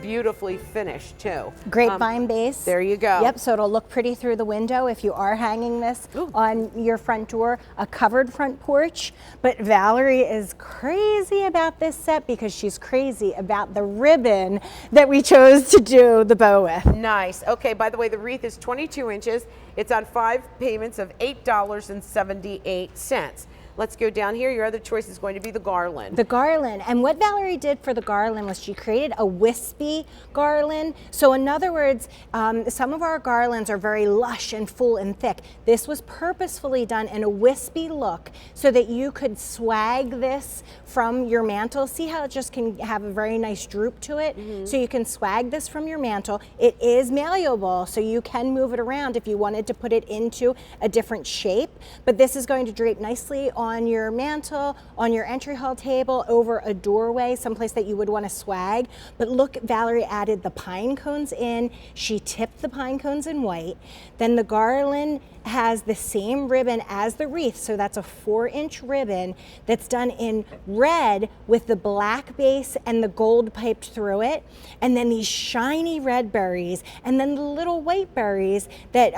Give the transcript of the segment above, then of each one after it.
beautifully finished too. Grapevine base. There you go. Yep, so it'll look pretty through the window if you are hanging this on your front door, a covered front porch. But Valerie is crazy about this set because she's crazy about the ribbon that we chose to do the bow with. Nice. Okay, by the way, the wreath is 22 inches. It's on 5 payments of $8.78. Let's go down here. Your other choice is going to be the garland. The garland. And what Valerie did for the garland was she created a wispy garland. So in other words, some of our garlands are very lush and full and thick. This was purposefully done in a wispy look so that you could swag this from your mantle. See how it just can have a very nice droop to it? So you can swag this from your mantle. It is malleable, so you can move it around if you wanted to put it into a different shape. But this is going to drape nicely on your mantle, on your entry hall table, over a doorway, someplace that you would want to swag. But look, Valerie added the pine cones in. She tipped the pine cones in white. Then the garland has the same ribbon as the wreath, so that's a 4-inch ribbon that's done in red with the black base and the gold piped through it, and then these shiny red berries, and then the little white berries that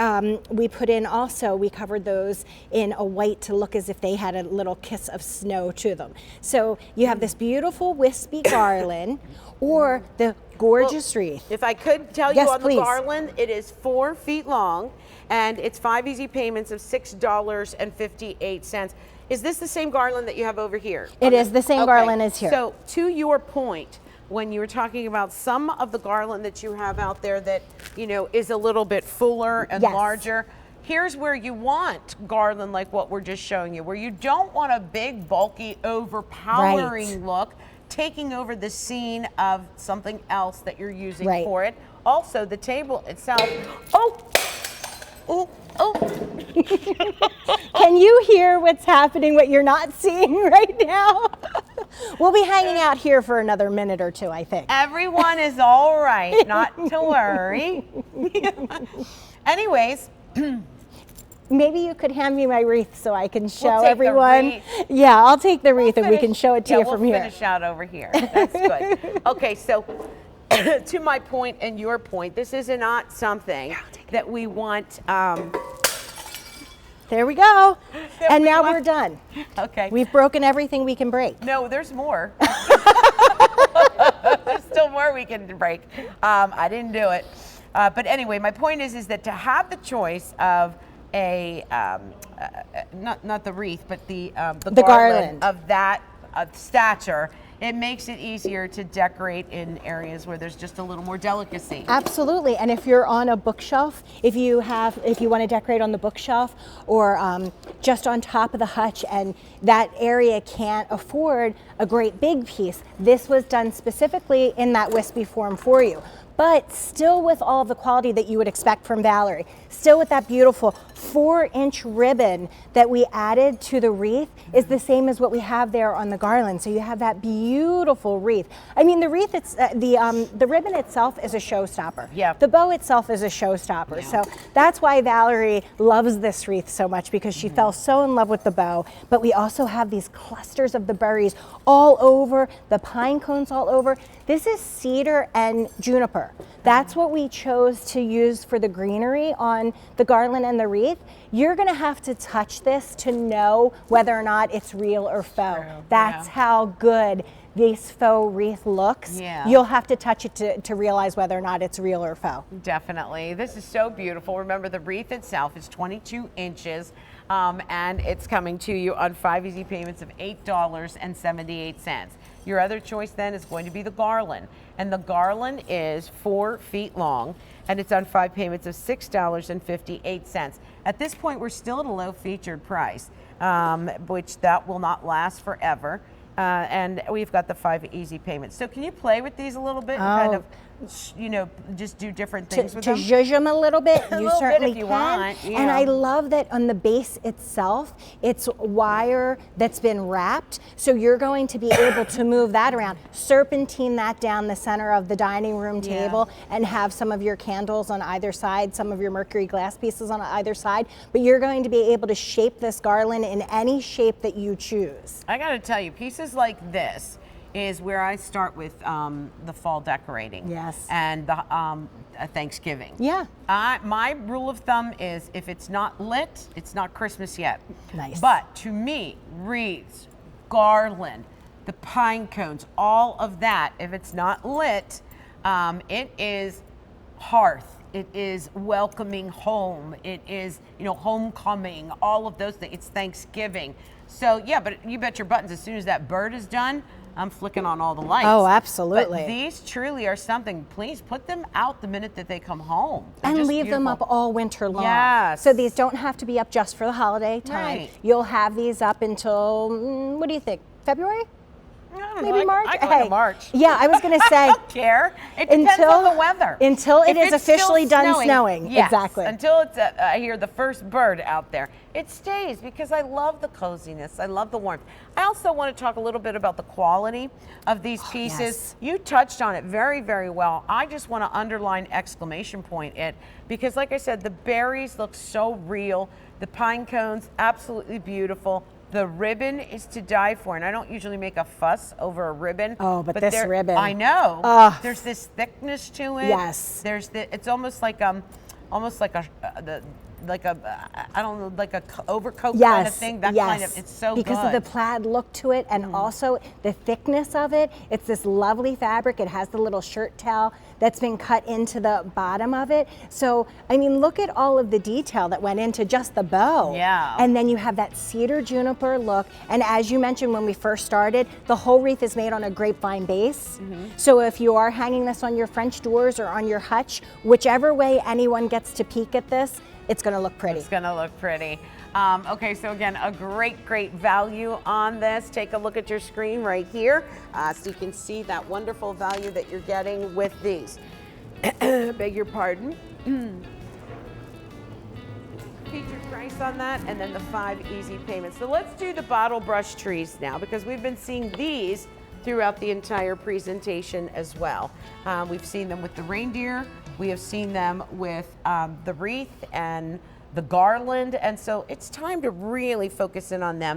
we put in also. We covered those in a white to look as if they had a little kiss of snow to them. So you have this beautiful wispy garland or the gorgeous wreath. If I could tell you Yes, on please. the garland, it is 4 feet long and it's 5 easy payments of $6.58. Is this the same garland that you have over here? It is the same garland as here. So to your point, when you were talking about some of the garland that you have out there that, you know, is a little bit fuller and larger, here's where you want garland like what we're just showing you, where you don't want a big, bulky, overpowering look, taking over the scene of something else that you're using for it. Also, the table itself. Can you hear what's happening, what you're not seeing right now? We'll be hanging out here for another minute or two, I think. Everyone is all right, not to worry. Anyways. Maybe you could hand me my wreath so I can show everyone. Yeah, I'll take the wreath and we can show it to you from here. We'll finish out over here. That's good. Okay, so to my point and your point, this is not something that we want. There we go. And now we're done. Okay. We've broken everything we can break. No, there's more. There's still more we can break. I didn't do it. But anyway, my point is that to have the choice of a not the wreath, but the garland of that stature, it makes it easier to decorate in areas where there's just a little more delicacy. Absolutely. And if you're on a bookshelf, if you want to decorate on the bookshelf or just on top of the hutch and that area can't afford a great big piece, this was done specifically in that wispy form for you. But still with all the quality that you would expect from Valerie. Still with that beautiful 4-inch ribbon that we added to the wreath is the same as what we have there on the garland. So you have that beautiful wreath. I mean, the wreath, the ribbon itself is a showstopper. Yeah. The bow itself is a showstopper. So that's why Valerie loves this wreath so much, because she fell so in love with the bow. But we also have these clusters of the berries all over, the pine cones all over. This is cedar and juniper. That's what we chose to use for the greenery on the garland and the wreath. You're gonna have to touch this to know whether or not it's real or faux. That's how good this faux wreath looks. You'll have to touch it to realize whether or not it's real or faux. Definitely. This is so beautiful. Remember, the wreath itself is 22 inches. And it's coming to you on 5 easy payments of $8.78. Your other choice then is going to be the garland. And the garland is 4 feet long and it's on 5 payments of $6.58. At this point, we're still at a low featured price, which that will not last forever. And we've got the 5 easy payments. So can you play with these a little bit and kind of, you know, just do different things with them? To zhuzh them a little bit, you certainly if you can. want. Yeah. And I love that on the base itself, it's wire that's been wrapped, so you're going to be able to move that around, serpentine that down the center of the dining room table, and have some of your candles on either side, some of your mercury glass pieces on either side, but you're going to be able to shape this garland in any shape that you choose. I gotta tell you, pieces like this, is where I start with the fall decorating. Yes. And the Thanksgiving. Yeah. My rule of thumb is if it's not lit, it's not Christmas yet. Nice. But to me, wreaths, garland, the pine cones, all of that, if it's not lit, it is hearth. It is welcoming home. It is, homecoming, all of those things. It's Thanksgiving. So yeah, but you bet your buttons, as soon as that bird is done, I'm flicking on all the lights. Oh, absolutely. But these truly are something. Please put them out the minute that they come home. They're And just leave them beautiful. up all winter long. Yes. So these don't have to be up just for the holiday time. Right. You'll have these up until, what do you think, February? I don't Maybe know, March? I go to March. Yeah, I was going to say. I don't care. It depends on the weather. Until it If is it's still officially done snowing. yes, Exactly. Until it's I hear the first bird out there. It stays because I love the coziness. I love the warmth. I also want to talk a little bit about the quality of these pieces. yes. You touched on it very, very well. I just want to underline exclamation point it because like I said, the berries look so real. The pine cones, absolutely beautiful. The ribbon is to die for, and I don't usually make a fuss over a ribbon. Oh, but this ribbon. I know. Ugh. There's this thickness to it. Yes. There's it's almost like a I don't know, like a overcoat kind of thing. That kind of, it's so because good. of the plaid look to it, and also the thickness of it. It's this lovely fabric. It has the little shirt tail that's been cut into the bottom of it. So, I mean, look at all of the detail that went into just the bow. Yeah. And then you have that cedar juniper look. And as you mentioned when we first started, the whole wreath is made on a grapevine base. So if you are hanging this on your French doors or on your hutch, whichever way anyone gets to peek at this, it's going to look pretty. It's going to look pretty. Okay, so again, a great value on this. Take a look at your screen right here so you can see that wonderful value that you're getting with these. Beg your pardon. Featured price on that, and then the 5 easy payments. So let's do the bottle brush trees now because we've been seeing these throughout the entire presentation as well. We've seen them with the reindeer. We have seen them with the wreath and the garland, and so it's time to really focus in on them.